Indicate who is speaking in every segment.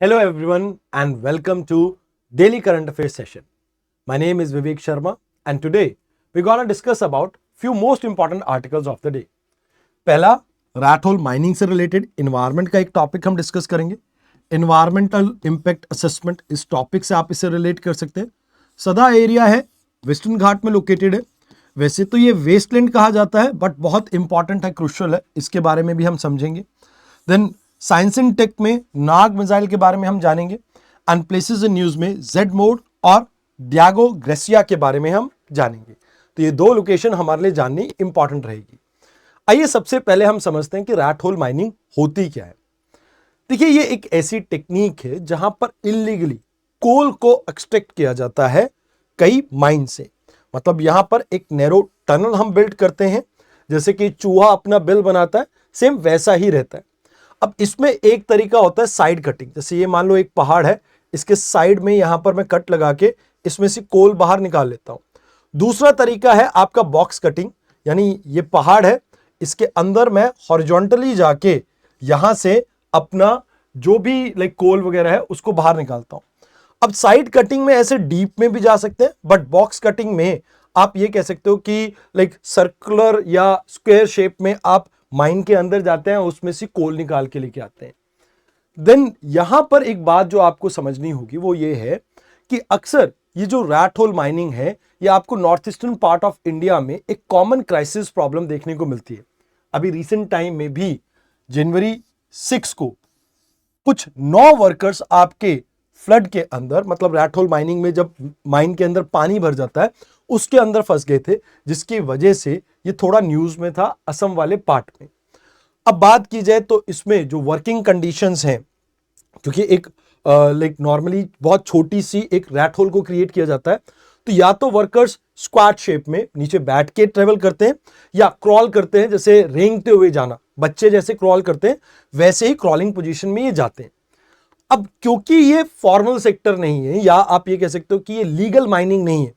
Speaker 1: Hello, everyone, and welcome to Daily Current Affairs session. My name is Vivek Sharma, and today we're gonna discuss about few most important articles of the day. पहला rat hole mining से related environment का एक topic हम discuss करेंगे. Environmental impact assessment इस topic से आप इसे रिलेट कर सकते हैं. सदा एरिया है, वेस्टर्न घाट में लोकेटेड है. वैसे तो ये वेस्टलैंड कहा जाता है, बट बहुत इंपॉर्टेंट है, क्रूशियल है, इसके बारे में भी हम समझेंगे. देन साइंस एंड टेक में नाग मिसाइल के बारे में हम जानेंगे. एंड प्लेसेस इन न्यूज में जेड मोड और डियागो ग्रेसिया के बारे में हम जानेंगे. तो ये दो लोकेशन हमारे लिए जाननी इंपॉर्टेंट रहेगी. आइए सबसे पहले हम समझते हैं कि रैट होल माइनिंग होती क्या है. देखिए, ये एक ऐसी टेक्निक है जहां पर इलीगली कोल को एक्सट्रैक्ट किया जाता है कई माइन से. मतलब यहां पर एक नैरो टनल हम बिल्ड करते हैं, जैसे कि चूहा अपना बिल बनाता है, सेम वैसा ही रहता है. अब इसमें एक तरीका होता है साइड कटिंग. जैसे ये मान लो एक पहाड़ है, इसके साइड में यहां पर मैं कट लगा के इसमें से कोल बाहर निकाल लेता हूं. दूसरा तरीका है आपका बॉक्स कटिंग, यानी ये पहाड़ है, इसके अंदर मैं हॉरिजॉन्टली जाके यहां से अपना जो भी लाइक कोल वगैरह है उसको बाहर निकालता हूं. अब साइड कटिंग में ऐसे डीप में भी जा सकते हैं, बट बॉक्स कटिंग में आप ये कह सकते हो कि लाइक सर्कुलर या स्क्वायर शेप में आप माइन के अंदर जाते हैं, उसमें से कोल निकाल के लेके आते हैं. देन यहां पर एक बात जो आपको समझनी होगी वो ये है कि अक्सर ये जो रैट होल माइनिंग है, ये आपको north eastern part of India में एक कॉमन क्राइसिस प्रॉब्लम देखने को मिलती है. अभी रिसेंट टाइम में भी जनवरी 6 को कुछ 9 वर्कर्स आपके फ्लड के अंदर, मतलब रैट होल माइनिंग में जब माइन के अंदर पानी भर जाता है उसके अंदर फंस गए थे, जिसकी वजह से ये थोड़ा न्यूज में था असम वाले पार्ट में. अब बात की जाए तो इसमें जो वर्किंग कंडीशंस हैं, क्योंकि एक लाइक नॉर्मली बहुत छोटी सी एक रैट होल को क्रिएट किया जाता है, तो या तो वर्कर्स स्क्वाड शेप में नीचे बैठ के ट्रेवल करते हैं या क्रॉल करते हैं, जैसे रेंगते हुए जाना, बच्चे जैसे क्रॉल करते हैं वैसे ही क्रॉलिंग पोजीशन में ये जाते हैं. अब क्योंकि ये फॉर्मल सेक्टर नहीं है, या आप ये कह सकते हो कि ये लीगल माइनिंग नहीं है,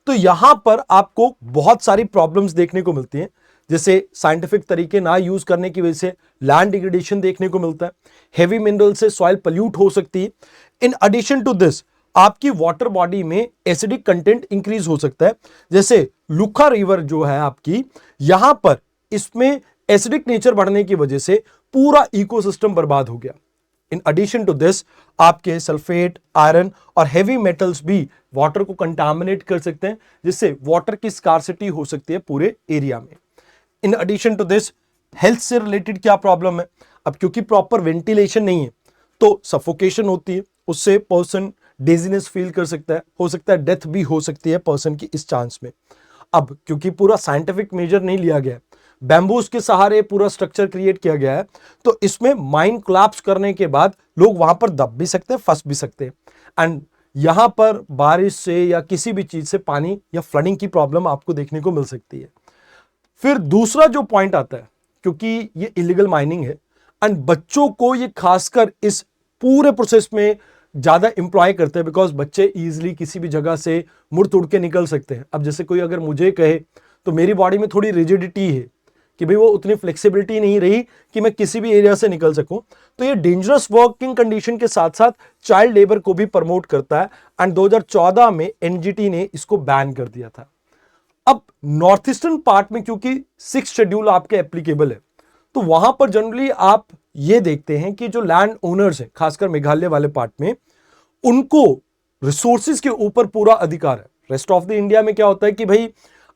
Speaker 1: तो यहां पर आपको बहुत सारी प्रॉब्लम्स देखने को मिलती हैं. जैसे साइंटिफिक तरीके ना यूज करने की वजह से लैंड डिग्रेडेशन देखने को मिलता है, हेवी मिनरल से सॉइल पल्यूट हो सकती है. इन एडिशन टू दिस आपकी वाटर बॉडी में एसिडिक कंटेंट इंक्रीज हो सकता है. जैसे लुखा रिवर जो है आपकी, यहां पर इसमें एसिडिक नेचर बढ़ने की वजह से पूरा इकोसिस्टम बर्बाद हो गया. इन एडिशन टू दिस आपके सल्फेट, आयरन और हेवी मेटल्स भी वाटर को कंटामिनेट कर सकते हैं, जिससे वाटर की स्कार्सिटी हो सकती है पूरे एरिया में. In addition to this health से रिलेटेड क्या प्रॉब्लम है. अब क्योंकि प्रॉपर वेंटिलेशन नहीं है तो सफोकेशन होती है, उससे पर्सन डेजीनेस फील कर सकता है, हो सकता है डेथ भी हो सकती है पर्सन की इस चांस में. अब क्योंकि पूरा साइंटिफिक मेजर नहीं लिया गया है, बैम्बूस के सहारे पूरा स्ट्रक्चर क्रिएट किया गया है, तो इसमें माइन कोलैप्स करने के बाद लोग वहां पर दब भी सकते हैं, फंस भी सकते हैं. एंड यहां पर बारिश से या किसी भी चीज से पानी या फ्लडिंग की प्रॉब्लम आपको देखने को मिल सकती है. फिर दूसरा जो पॉइंट आता है, क्योंकि ये इलीगल माइनिंग है एंड बच्चों को ये खासकर इस पूरे प्रोसेस में ज्यादा इंप्लॉय करते हैं, बिकॉज बच्चे इजीली किसी भी जगह से मुड़ तुड़ के निकल सकते हैं. अब जैसे कोई अगर मुझे कहे तो मेरी बॉडी में थोड़ी रिजिडिटी है कि भाई वो उतनी फ्लेक्सिबिलिटी नहीं रही कि मैं किसी भी एरिया से निकल सकूं, तो ये डेंजरस वर्किंग कंडीशन के साथ साथ चाइल्ड लेबर को भी प्रमोट करता है. एंड 2014 में एनजीटी ने इसको बैन कर दिया था. अब नॉर्थ ईस्टर्न पार्ट में क्योंकि 6 शेड्यूल आपके एप्लीकेबल है, तो वहां पर जनरली आप ये देखते हैं कि जो लैंड ओनर्स हैं, खासकर मेघालय वाले पार्ट में, उनको रिसोर्सेज के ऊपर पूरा अधिकार है. रेस्ट ऑफ द इंडिया में क्या होता है कि भाई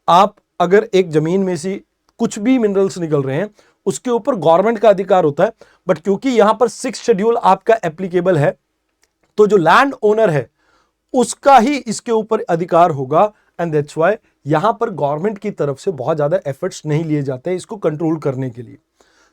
Speaker 1: आप अगर एक जमीन में से कुछ भी मिनरल्स निकल रहे हैं उसके ऊपर गवर्नमेंट का अधिकार होता है, बट क्योंकि यहां पर 6 शेड्यूल आपका एप्लीकेबल है, तो जो लैंड ओनर है उसका ही इसके ऊपर अधिकार होगा. एंड दैट्स व्हाई यहां पर गवर्नमेंट की तरफ से बहुत ज्यादा एफर्ट्स नहीं लिए जाते हैं इसको कंट्रोल करने के लिए.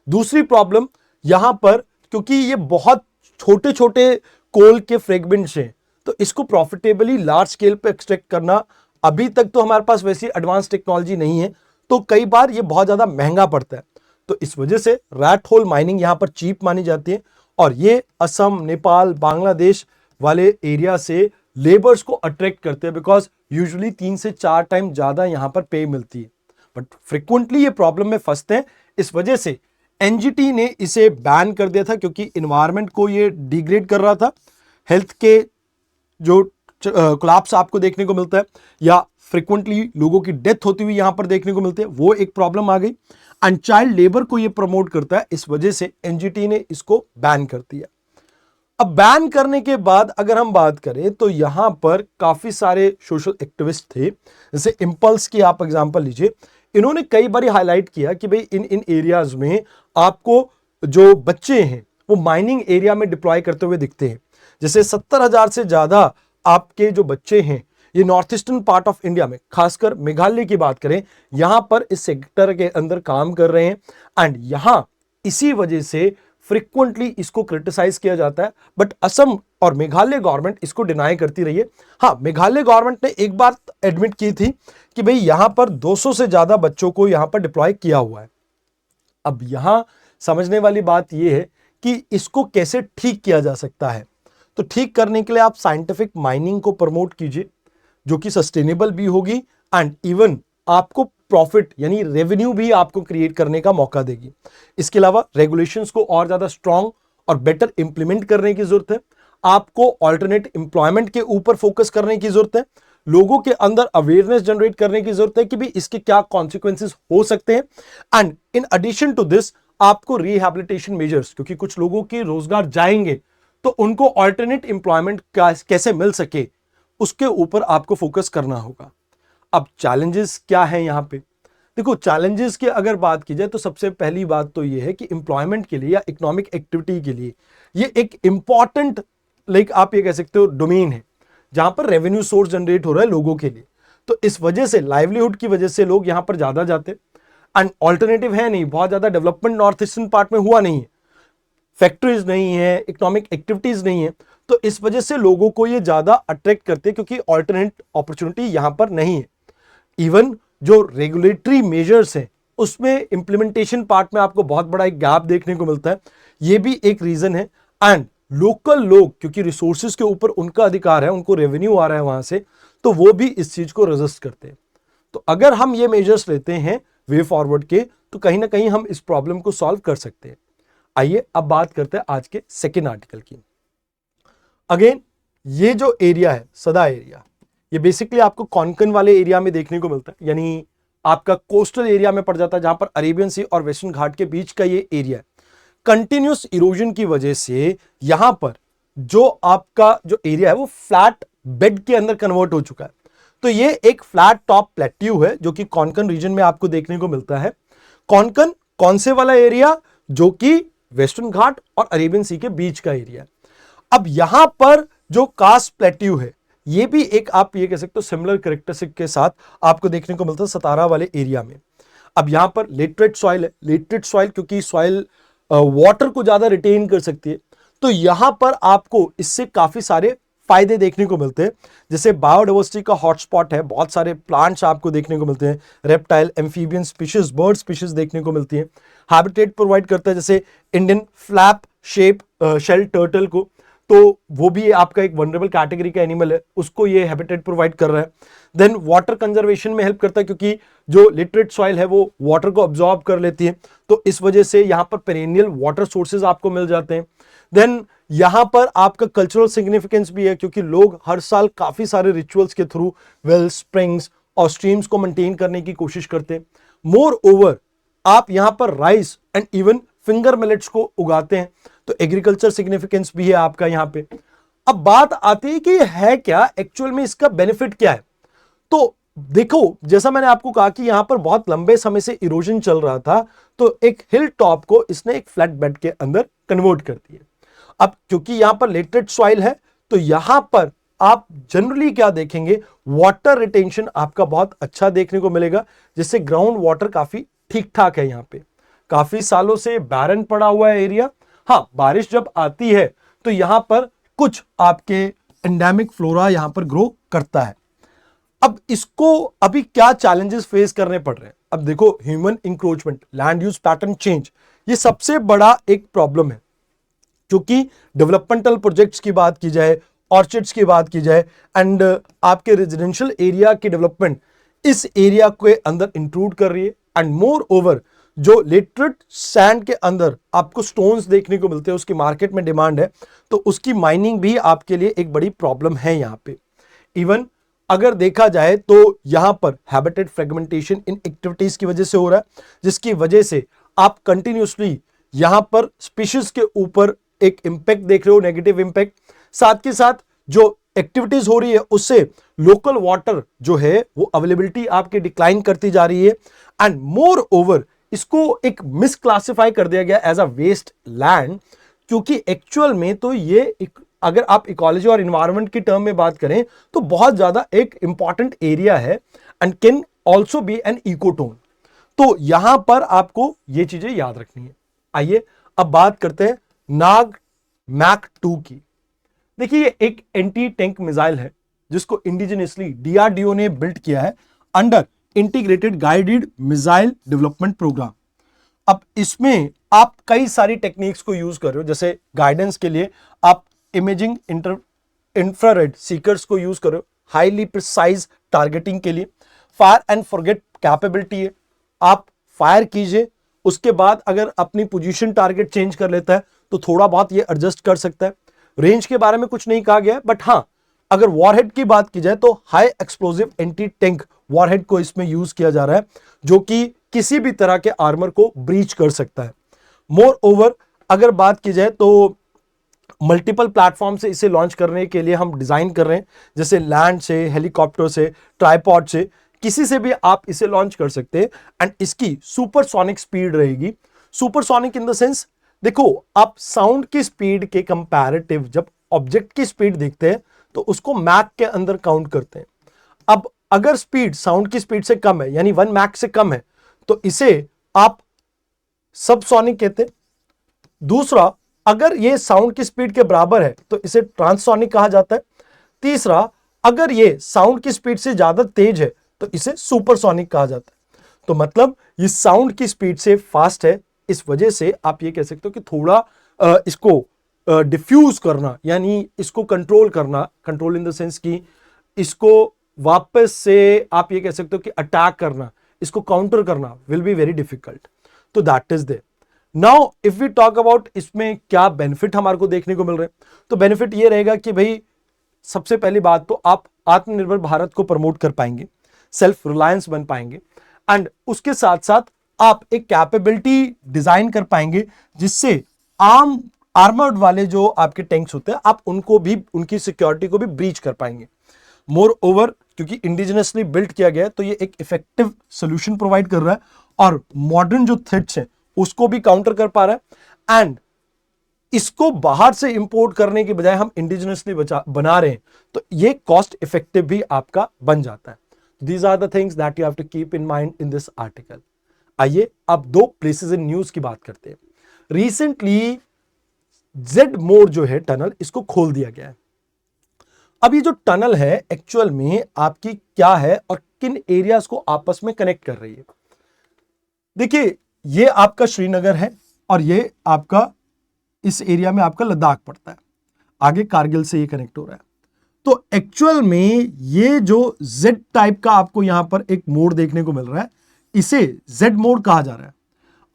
Speaker 1: दूसरी प्रॉब्लम यहां पर, क्योंकि ये बहुत छोटे छोटे कोल के फ्रेगमेंट्स हैं, तो इसको प्रॉफिटेबली लार्ज स्केल पे एक्सट्रैक्ट करना, अभी तक तो हमारे पास वैसी एडवांस टेक्नोलॉजी नहीं है, तो कई बार ये बहुत ज्यादा महंगा पड़ता है. तो इस वजह से रैट होल माइनिंग यहां पर चीप मानी जाती है, और ये असम, नेपाल, बांग्लादेश वाले एरिया से लेबर्स को अट्रैक्ट करते हैं, बिकॉज यूजुअली 3 से 4 टाइम ज्यादा यहां पर पे मिलती है. बट फ्रिक्वेंटली ये प्रॉब्लम में फंसते हैं, इस वजह से एनजीटी ने इसे बैन कर दिया था क्योंकि इन्वायरमेंट को ये डिग्रेड कर रहा था। हेल्थ के जो कोलैप्स आपको देखने को मिलता है या फ्रिक्वेंटली लोगों की डेथ होती हुई यहां पर देखने को मिलती है, वो एक प्रॉब्लम आ गई। एंड चाइल्ड लेबर को ये प्रमोट करता है, इस वजह से एनजीटी ने इसको बैन कर दिया। अब बैन करने के बाद अगर हम बात करें तो यहां पर काफी सारे सोशल एक्टिविस्ट थे, जैसे इंपल्स की आप एग्जांपल लीजिए। इन्होंने कई बार हाईलाइट किया कि भाई इन इन एरियाज में आपको जो बच्चे हैं वो माइनिंग एरिया में डिप्लॉय करते हुए दिखते हैं। जैसे 70,000 से ज्यादा आपके जो बच्चे हैं ये north eastern part of India में, खासकर मेघालय की बात करें, यहां पर इस सेक्टर के अंदर काम कर रहे हैं। एंड यहां इसी वजह से फ्रिक्वेंटली इसको क्रिटिसाइज किया जाता है, बट असम और मेघालय गवर्नमेंट इसको डिनाई करती रही है। हाँ, मेघालय गवर्नमेंट ने एक बार एडमिट की थी कि भाई यहां पर 200 से ज्यादा बच्चों को यहां पर डिप्लॉय किया हुआ है। अब यहां समझने वाली बात यह है कि इसको कैसे ठीक किया जा सकता है। तो ठीक करने के लिए आप साइंटिफिक माइनिंग को प्रमोट कीजिए, जो कि सस्टेनेबल भी होगी एंड इवन आपको प्रॉफिट यानी रेवेन्यू भी आपको क्रिएट करने का मौका देगी। इसके अलावा रेगुलेशंस को और ज्यादा स्ट्रांग और बेटर इंप्लीमेंट करने की जरूरत है। आपको ऑल्टरनेट एम्प्लॉयमेंट के ऊपर फोकस करने की जरूरत है। लोगों के अंदर अवेयरनेस जनरेट करने की जरूरत है कि भाई इसके क्या कॉन्सिक्वेंसेस हो सकते हैं। And in addition to this आपको रिहैबिलिटेशन मेजर्स, क्योंकि कुछ लोगों के रोजगार जाएंगे तो उनको ऑल्टरनेट एम्प्लॉयमेंट कैसे मिल सके, उसके ऊपर आपको फोकस करना होगा। अब चैलेंजेस क्या है यहां पे? देखो, चैलेंजेस की अगर बात की जाए तो सबसे पहली बात तो यह है कि एम्प्लॉयमेंट के लिए या इकोनॉमिक एक्टिविटी के लिए ये एक इंपॉर्टेंट, लाइक आप ये कह सकते हो, डोमेन है जहां पर रेवेन्यू सोर्स जनरेट हो रहा है लोगों के लिए। तो इस वजह से, लाइवलीहुड की वजह से लोग यहां पर ज्यादा जाते हैं। एंड ऑल्टरनेटिव है नहीं, बहुत ज्यादा डेवलपमेंट नॉर्थ ईस्टर्न पार्ट में हुआ नहीं है, फैक्ट्रीज नहीं है, इकोनॉमिक एक्टिविटीज नहीं है। तो इस वजह से लोगों को ये ज्यादा अट्रैक्ट करते हैं क्योंकि ऑल्टरनेट अपॉर्चुनिटी यहां पर नहीं है। इवन जो रेगुलेटरी मेजर्स हैं उसमें इंप्लीमेंटेशन पार्ट में आपको बहुत बड़ा एक गैप देखने को मिलता है, ये भी एक रीजन है। एंड लोकल लोग, क्योंकि रिसोर्सेज के ऊपर उनका अधिकार है, उनको रेवेन्यू आ रहा है वहां से, तो वो भी इस चीज को रेजिस्ट करते हैं। तो अगर हम ये मेजर्स लेते हैं वे फॉरवर्ड के, तो कहीं ना कहीं हम इस प्रॉब्लम को सॉल्व कर सकते हैं। आइए अब बात करते हैं आज के सेकेंड आर्टिकल की। अगेन, ये जो एरिया है सदा एरिया, ये बेसिकली आपको कोंकण वाले एरिया में देखने को मिलता है, यानी आपका कोस्टल एरिया में पड़ जाता है, जहां पर अरेबियन सी और वेस्टर्न घाट के बीच का ये एरिया है। कंटिन्यूस इरोजन की वजह से यहां पर जो आपका जो एरिया है वो फ्लैट बेड के अंदर कन्वर्ट हो चुका है। तो ये एक फ्लैट टॉप प्लेट्यू है जो कि कोंकण रीजन में आपको देखने को मिलता है। कोंकण कौन से वाला एरिया? जो कि वेस्टर्न घाट और अरेबियन सी के बीच का एरिया। अब यहां पर जो कास्ट प्लेट्यू है, ये भी एक आप ये कह सकते हो सिमिलर कैरेक्टरिस्टिक के साथ आपको देखने को मिलता है सतारा वाले एरिया में। अब यहां पर लेटरेट सॉइल है। लेटरेट सॉइल क्योंकि सॉइल वाटर को ज्यादा रिटेन कर सकती है, तो यहां पर आपको इससे काफी सारे फायदे देखने को मिलते हैं। जैसे बायोडाइवर्सिटी का हॉटस्पॉट है, बहुत सारे प्लांट्स आपको देखने को मिलते हैं, reptile, amphibian species, bird species देखने को मिलती है। हैबिटेट प्रोवाइड करता है, जैसे Indian flap shape shell turtle को, तो वो भी आपका एक वनरेबल कैटेगरी का एनिमल है, उसको ये हैबिटेट प्रोवाइड कर रहा है। देन वाटर कंजर्वेशन में हेल्प करता है क्योंकि जो लिटरेट सॉइल है वो वाटर को अब्सॉर्ब कर लेती है, तो इस वजह से यहां पर पेरेनियल वाटर सोर्सेज आपको मिल जाते हैं। देन यहां पर आपका कल्चरल सिग्निफिकेंस भी है क्योंकि लोग हर साल काफी सारे रिचुअल्स के थ्रू वेल, स्प्रिंग्स और स्ट्रीम्स को मेंटेन करने की कोशिश करते हैं। मोर ओवर आप यहां पर rice and even finger millets को उगाते हैं, तो एग्रीकल्चर सिग्निफिकेंस भी है आपका यहां पे। अब बात आती है कि है क्या एक्चुअल में, इसका बेनिफिट क्या है? तो देखो, जैसा मैंने आपको कहा कि यहां पर बहुत लंबे समय से इरोजन चल रहा था, तो एक हिल टॉप को इसने एक फ्लैट बेड के अंदर कन्वर्ट कर दिया। अब क्योंकि यहां पर लेटरेट सॉइल है, तो यहां पर आप जनरली क्या देखेंगे, वाटर रिटेंशन आपका बहुत अच्छा देखने को मिलेगा, जिससे ग्राउंड वाटर काफी ठीक ठाक है। यहां पे काफी सालों से बैरन पड़ा हुआ है एरिया। हाँ, बारिश जब आती है तो यहां पर कुछ आपके एंडेमिक फ्लोरा यहां पर ग्रो करता है। अब इसको अभी क्या चैलेंजेस फेस करने पड़ रहे हैं? अब देखो, human encroachment, land use pattern change, ये सबसे बड़ा एक प्रॉब्लम है। क्योंकि डेवलपमेंटल प्रोजेक्ट्स की बात की जाए, ऑर्चिड्स की बात की जाए, एंड आपके रेजिडेंशियल एरिया की डेवलपमेंट इस एरिया के अंदर इंक्लूड कर रही है। एंड मोर ओवर जो लेटरेट सैंड के अंदर आपको स्टोन्स देखने को मिलते हैं, उसकी मार्केट में डिमांड है, तो उसकी माइनिंग भी आपके लिए एक बड़ी प्रॉब्लम है यहां पे। इवन अगर देखा जाए तो यहां पर हैबिटेट फ्रेगमेंटेशन इन एक्टिविटीज की वजह से हो रहा है, जिसकी वजह से आप कंटिन्यूसली यहां पर स्पीशीज के ऊपर एक इंपैक्ट देख रहे हो, नेगेटिव इंपैक्ट। साथ के साथ जो एक्टिविटीज हो रही है उससे लोकल वाटर जो है वो अवेलेबिलिटी आपकी डिक्लाइन करती जा रही है। एंड मोर ओवर इसको एक मिसक्लासिफाई कर दिया गया एज अ वेस्ट लैंड, क्योंकि एक्चुअल में तो ये एक, अगर आप इकोलॉजी और इन्वायरमेंट की टर्म में बात करें तो बहुत ज्यादा एक इंपॉर्टेंट एरिया है and can also be an ecotone. तो यहां पर आपको ये चीजें याद रखनी है। आइए अब बात करते हैं नाग मैक 2 की। देखिए ये एक एंटी टैंक मिसाइल है जिसको इंडिजिनियसली डीआरडीओ ने बिल्ड किया है under integrated guided missile development programme. अब इसमें आप कई सारी टेक्निक्स को यूज कर रहे हो, जैसे गाइडेंस के लिए आप इमेजिंग इंफ्रारेड सीकर्स को यूज कर रहे हो, हाईली प्रिसाइज टारगेटिंग के लिए फायर एंड फॉरगेट कैपेबिलिटी है, आप फायर कीजिए, उसके बाद अगर अपनी पोजीशन टारगेट चेंज कर लेता है तो थोड़ा बहुत ये एडजस्ट कर सकता है। रेंज के बारे में कुछ नहीं कहा गया है, बट हाँ अगर वॉरहेड की बात की जाए तो high explosive anti tank warhead को इसमें यूज किया जा रहा है, जो कि किसी भी तरह के आर्मर को ब्रीच कर सकता है। मोर ओवर अगर बात की जाए तो मल्टीपल प्लेटफॉर्म से इसे लॉन्च करने के लिए हम डिजाइन कर रहे हैं, जैसे लैंड से, हेलीकॉप्टर से, ट्राइपॉड से, किसी से भी आप इसे लॉन्च कर सकते हैं। एंड इसकी सुपरसोनिक स्पीड रहेगी। सुपरसोनिक इन द सेंस, देखो आप साउंड की स्पीड के कंपैरेटिव जब ऑब्जेक्ट की स्पीड देखते हैं तो उसको मैक के अंदर काउंट करते हैं। अब अगर स्पीड साउंड की स्पीड से कम है, यानी 1 मैक से कम है, तो इसे आप सबसोनिक कहते हैं। दूसरा, अगर ये साउंड की स्पीड के बराबर है तो इसे ट्रांससोनिक कहा जाता है। तीसरा, अगर ये साउंड की स्पीड से ज्यादा तेज है तो इसे सुपरसोनिक कहा जाता है। तो मतलब ये साउंड की स्पीड से फास्ट है, इस वजह से आप ये कह सकते हो कि थोड़ा इसको डिफ्यूज करना, यानी इसको कंट्रोल करना, कंट्रोल इन द सेंस कि इसको वापस से आप ये कह सकते हो कि अटैक करना, इसको काउंटर करना विल बी वेरी डिफिकल्ट। तो that is there. Now if we talk about इसमें क्या बेनिफिट हमारे को देखने को मिल रहे हैं, तो बेनिफिट ये रहेगा कि भाई सबसे पहली बात तो आप आत्मनिर्भर भारत को प्रमोट कर पाएंगे, सेल्फ रिलायंस बन पाएंगे, एंड उसके साथ साथ आप एक कैपेबिलिटी डिजाइन कर पाएंगे जिससे आर्मर्ड वाले जो आपके टैंक्स होते हैं आप उनको भी, उनकी सिक्योरिटी को भी ब्रीच कर पाएंगे। मोर ओवर क्योंकि इंडिजिनसली बिल्ड किया गया है तो ये एक इफेक्टिव सोल्यूशन प्रोवाइड कर रहा है और मॉडर्न जो थ्रेट्स हैं उसको भी काउंटर कर पा रहा है। एंड इसको बाहर से इंपोर्ट करने के बजाय हम इंडिजिनसली बना रहे हैं तो ये कॉस्ट इफेक्टिव भी आपका बन जाता है। These are the things that you have to keep in mind in this article. आइए अब 2 प्लेसेस इन न्यूज की बात करते हैं। रिसेंटली जेड मोड जो है टनल, इसको खोल दिया गया है। अब ये जो टनल है एक्चुअल में आपकी क्या है और किन एरियाज को आपस में कनेक्ट कर रही है। देखिए ये आपका श्रीनगर है और ये आपका इस एरिया में आपका लद्दाख पड़ता है, आगे कारगिल से ये कनेक्ट हो रहा है। तो एक्चुअल में ये जो जेड टाइप का आपको यहां पर एक मोड देखने को मिल रहा है, इसे जेड मोड कहा जा रहा है।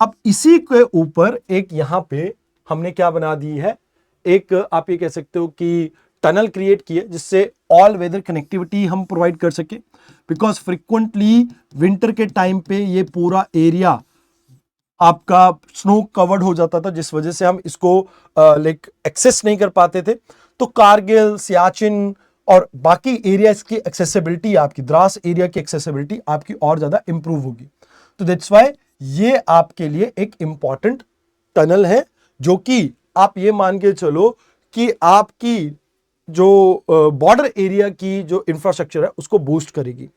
Speaker 1: अब इसी के ऊपर एक यहां पे हमने क्या बना दी है, एक आप ये कह सकते हो कि टनल क्रिएट की है जिससे ऑल वेदर कनेक्टिविटी हम प्रोवाइड कर सके, बिकॉज फ्रिक्वेंटली विंटर के टाइम पे ये पूरा एरिया आपका स्नो कवर्ड हो जाता था, जिस वजह से हम इसको लाइक एक्सेस नहीं कर पाते थे। तो कारगिल, सियाचिन और बाकी एरियाज की एक्सेसिबिलिटी, आपकी द्रास एरिया की एक्सेसिबिलिटी आपकी और ज्यादा इंप्रूव होगी। तो दैट्स व्हाई ये आपके लिए एक इंपॉर्टेंट टनल है, जो कि आप ये मान के चलो कि आपकी जो बॉर्डर एरिया की जो इंफ्रास्ट्रक्चर है उसको बूस्ट करेगी।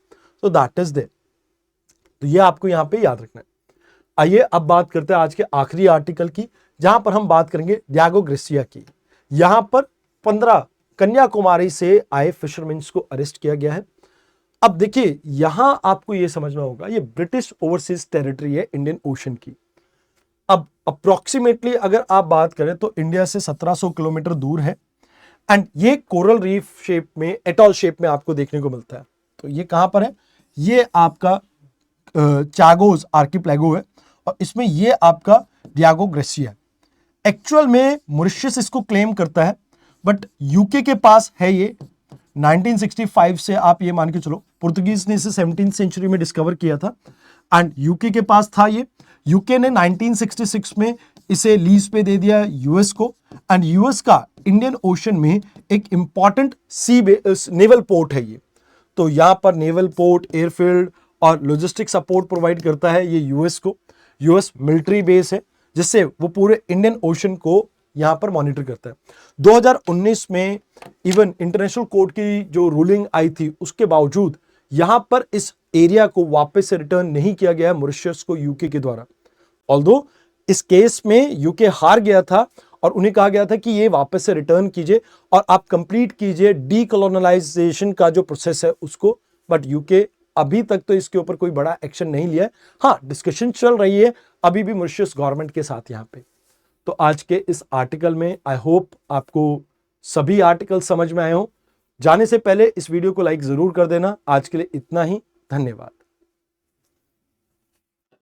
Speaker 1: तो दैट इज देयर। तो ये आपको यहां पे याद रखना है। आइए अब बात करते हैं आज के आखिरी आर्टिकल की, जहां पर हम बात करेंगे डियागो गार्सिया की। यहां पर 15 कन्याकुमारी से आए फिशरमैन्स को अरेस्ट किया गया है। अब देखिए यहां आपको यह समझना होगा, ये ब्रिटिश ओवरसीज टेरिटरी है इंडियन ओशन की। अब अप्रोक्सीमेटली अगर आप बात करें तो इंडिया से 1700 किलोमीटर दूर है एंड ये कोरल रीफ शेप में, एटॉल शेप में आपको देखने को मिलता है। तो ये कहां पर है, ये आपका चागोस आर्किपेलागो है और इसमें ये आपका डियागो ग्रेसिया। एक्चुअल में मॉरिशस इसको क्लेम करता है, बट यूके के पास है ये 1965 से। आप ये मान के चलो पुर्तगीज ने इसे 17th सेंचुरी में डिस्कवर किया था एंड यूके के पास था ये। यूके ने 1966 में इसे लीज पे दे दिया यूएस को एंड यूएस का इंडियन ओशन में एक इंपॉर्टेंट नेवल पोर्ट है ये। तो यहां पर नेवल पोर्ट, एयरफील्ड और लॉजिस्टिक सपोर्ट प्रोवाइड करता है ये यूएस को। यूएस मिलिट्री बेस है जिससे वो पूरे इंडियन ओशन को यहां पर मॉनिटर करता है। 2019 में इवन इंटरनेशनल कोर्ट की जो रूलिंग आई थी उसके बावजूद यहां पर इस एरिया को वापस से रिटर्न नहीं किया गया मॉरिशस को यूके के द्वारा। ऑल्दो इस केस में यूके हार गया था और उन्हें कहा गया था कि ये वापस से रिटर्न कीजिए और आप कंप्लीट कीजिए डीकोलोनलाइजेशन का जो प्रोसेस है उसको, बट यूके अभी तक तो इसके ऊपर कोई बड़ा एक्शन नहीं लिया है। हाँ, डिस्कशन चल रही है अभी भी मॉरिशस गवर्नमेंट के साथ यहाँ पे। तो आज के इस आर्टिकल में आई होप आपको सभी आर्टिकल समझ में आए हो। जाने से पहले इस वीडियो को लाइक जरूर कर देना। आज के लिए इतना ही, धन्यवाद।